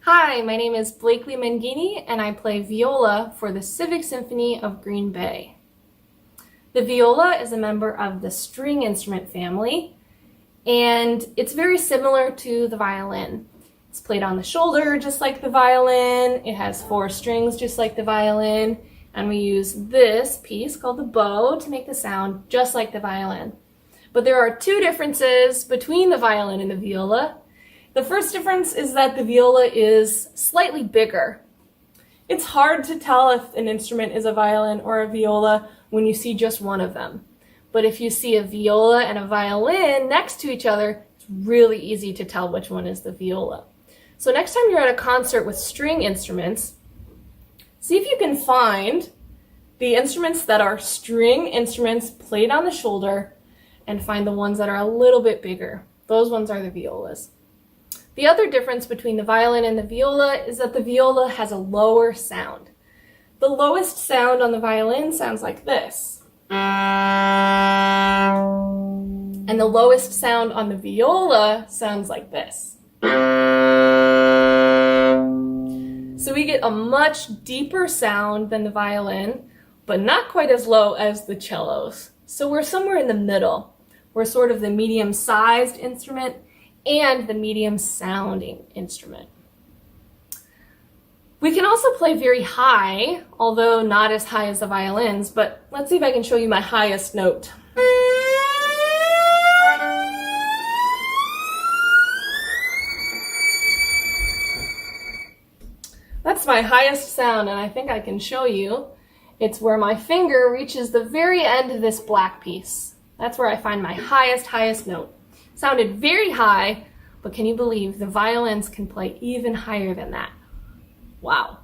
Hi, my name is Blakeley Menghini and I play viola for the Civic Symphony of Green Bay. The viola is a member of the string instrument family and it's very similar to the violin. It's played on the shoulder just like the violin, it has 4 strings just like the violin, and we use this piece called the bow to make the sound just like the violin. But there are 2 differences between the violin and the viola. The first difference is that the viola is slightly bigger. It's hard to tell if an instrument is a violin or a viola when you see just one of them. But if you see a viola and a violin next to each other, it's really easy to tell which one is the viola. So next time you're at a concert with string instruments, see if you can find the instruments that are string instruments played on the shoulder and find the ones that are a little bit bigger. Those ones are the violas. The other difference between the violin and the viola is that the viola has a lower sound. The lowest sound on the violin sounds like this. And the lowest sound on the viola sounds like this. So we get a much deeper sound than the violin, but not quite as low as the cellos. So we're somewhere in the middle. We're sort of the medium-sized instrument and the medium sounding instrument. We can also play very high, although not as high as the violins, but let's see if I can show you my highest note. That's my highest sound, and I think I can show you. It's where my finger reaches the very end of this black piece. That's where I find my highest note. Sounded very high, but can you believe the violins can play even higher than that? Wow.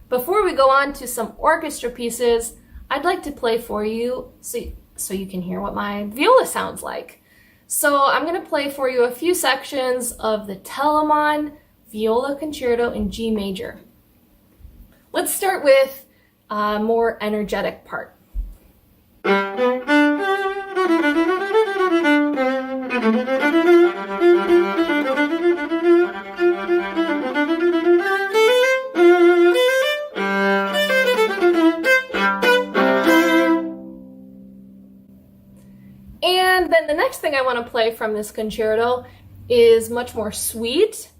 Before we go on to some orchestra pieces, I'd like to play for you so you can hear what my viola sounds like. So I'm going to play for you a few sections of the Telemann Viola Concerto in G major. Let's start with a more energetic part. And then the next thing I want to play from this concerto is much more sweet,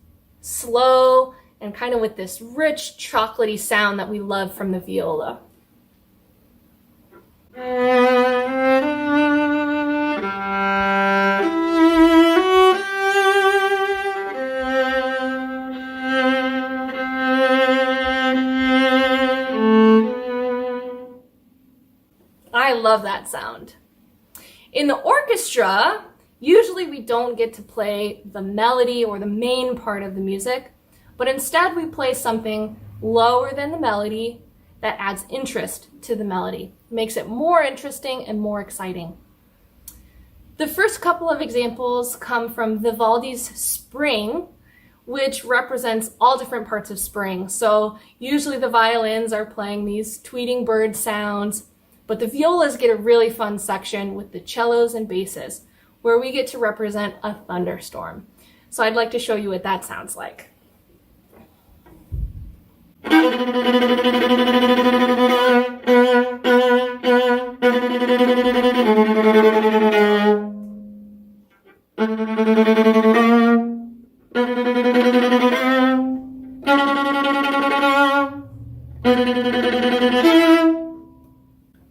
slow, and kind of with this rich, chocolatey sound that we love from the viola. I love that sound. In the orchestra, usually we don't get to play the melody or the main part of the music, but instead we play something lower than the melody that adds interest to the melody, makes it more interesting and more exciting. The first couple of examples come from Vivaldi's Spring, which represents all different parts of spring. So usually the violins are playing these tweeting bird sounds, but the violas get a really fun section with the cellos and basses, where we get to represent a thunderstorm. So I'd like to show you what that sounds like.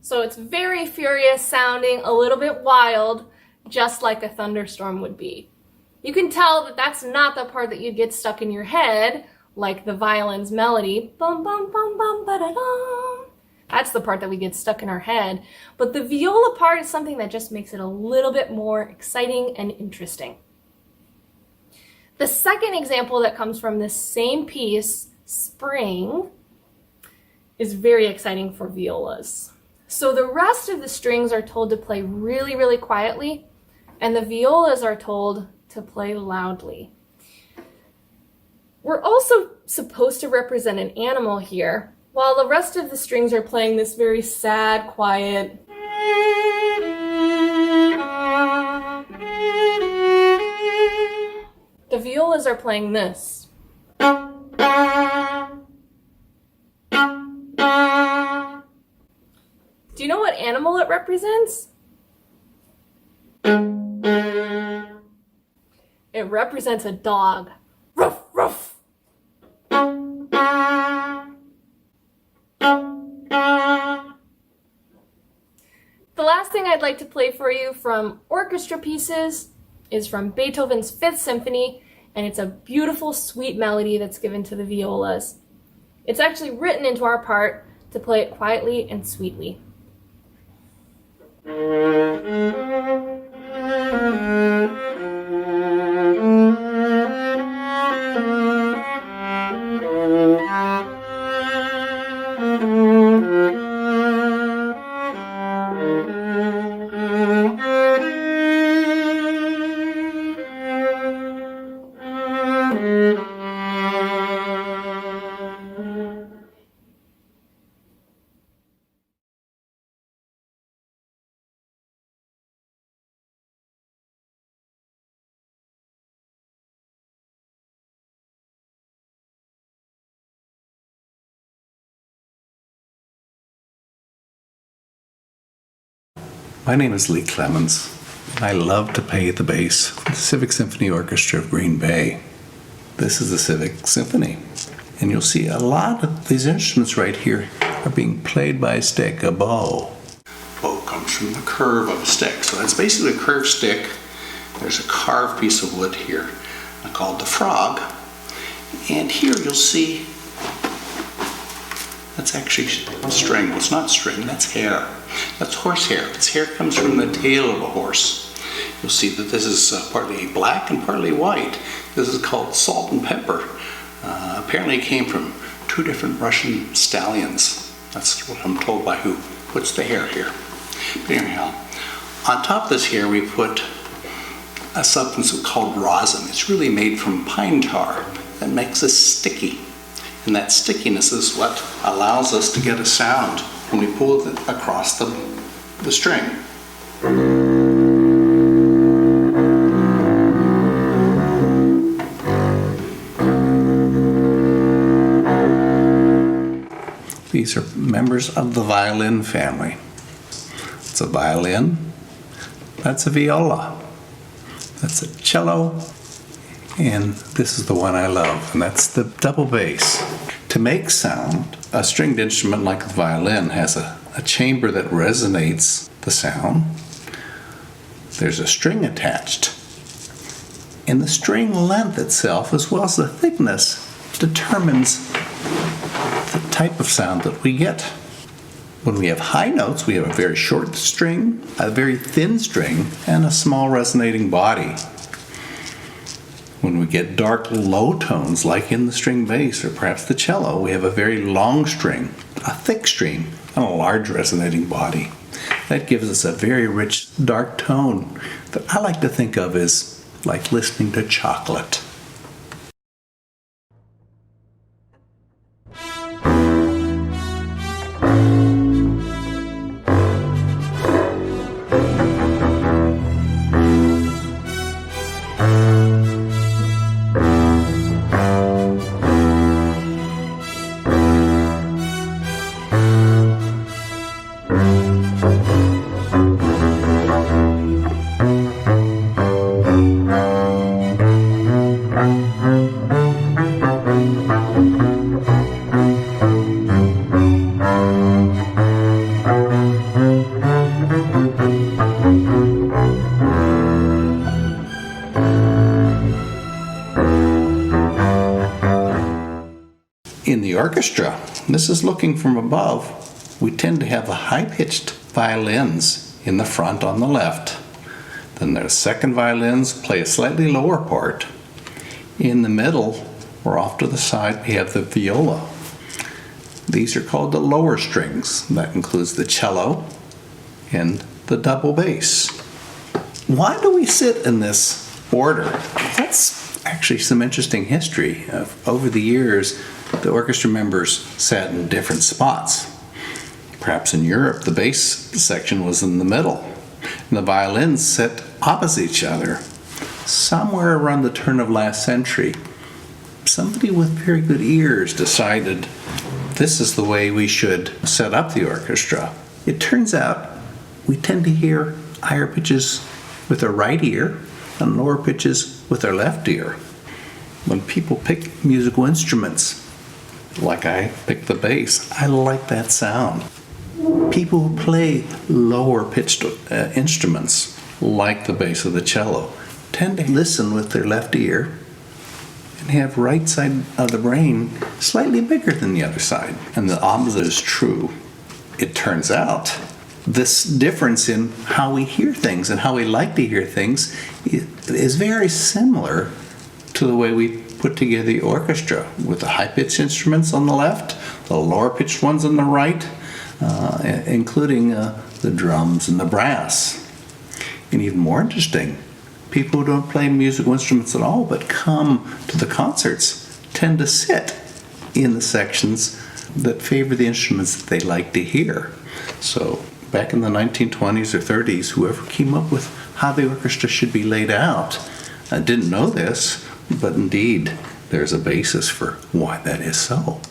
So it's very furious sounding, a little bit wild, just like a thunderstorm would be. You can tell that that's not the part that you get stuck in your head, like the violin's melody. Bum, bum, bum, bum, ba-da-dum. That's the part that we get stuck in our head. But the viola part is something that just makes it a little bit more exciting and interesting. The second example that comes from this same piece, Spring, is very exciting for violas. So the rest of the strings are told to play really, really quietly, and the violas are told to play loudly. We're also supposed to represent an animal here, while the rest of the strings are playing this very sad, quiet. The violas are playing this. And animal it represents? It represents a dog. Ruff, ruff. The last thing I'd like to play for you from orchestra pieces is from Beethoven's Fifth Symphony, and it's a beautiful, sweet melody that's given to the violas. It's actually written into our part to play it quietly and sweetly. My name is Clemens, and I love to play the bass for the Civic Symphony Orchestra of Green Bay. This is the Civic Symphony, and you'll see a lot of these instruments right here are being played by a stick, a bow. Bow comes from the curve of a stick, so that's basically a curved stick. There's a carved piece of wood here called the frog, and here you'll see that's actually string. Well, it's not string, that's hair. That's horsehair. This hair comes from the tail of a horse. You'll see that this is partly black and partly white. This is called salt and pepper. Apparently it came from two different Russian stallions. That's what I'm told by who puts the hair here. But anyhow, on top of this hair we put a substance called rosin. It's really made from pine tar that makes us sticky. And that stickiness is what allows us to get a sound when we pull it across the string. These are members of the violin family. It's a violin, that's a viola, that's a cello, and this is the one I love, and that's the double bass. To make sound, a stringed instrument like the violin has a chamber that resonates the sound. There's a string attached. And the string length itself, as well as the thickness, determines the type of sound that we get. When we have high notes, we have a very short string, a very thin string, and a small resonating body. When we get dark low tones, like in the string bass or perhaps the cello, we have a very long string, a thick string, and a large resonating body. That gives us a very rich dark tone that I like to think of as like listening to chocolate. In the orchestra, this is looking from above, we tend to have the high-pitched violins in the front on the left. Then their second violins play a slightly lower part. In the middle, or off to the side, we have the viola. These are called the lower strings. That includes the cello and the double bass. Why do we sit in this order? That's actually some interesting history. Over the years, the orchestra members sat in different spots. Perhaps in Europe, the bass section was in the middle, and the violins sat opposite each other. Somewhere around the turn of last century, somebody with very good ears decided this is the way we should set up the orchestra. It turns out we tend to hear higher pitches with our right ear and lower pitches with our left ear. When people pick musical instruments, like I pick the bass, I like that sound. People who play lower pitched instruments, like the bass or the cello, tend to listen with their left ear and have right side of the brain slightly bigger than the other side. And the opposite is true. It turns out this difference in how we hear things and how we like to hear things is very similar to the way we put together the orchestra, with the high-pitched instruments on the left, the lower-pitched ones on the right, including the drums and the brass. And even more interesting, people who don't play musical instruments at all but come to the concerts tend to sit in the sections that favor the instruments that they like to hear. So back in the 1920s or 30s, whoever came up with how the orchestra should be laid out didn't know this, but indeed there's a basis for why that is so.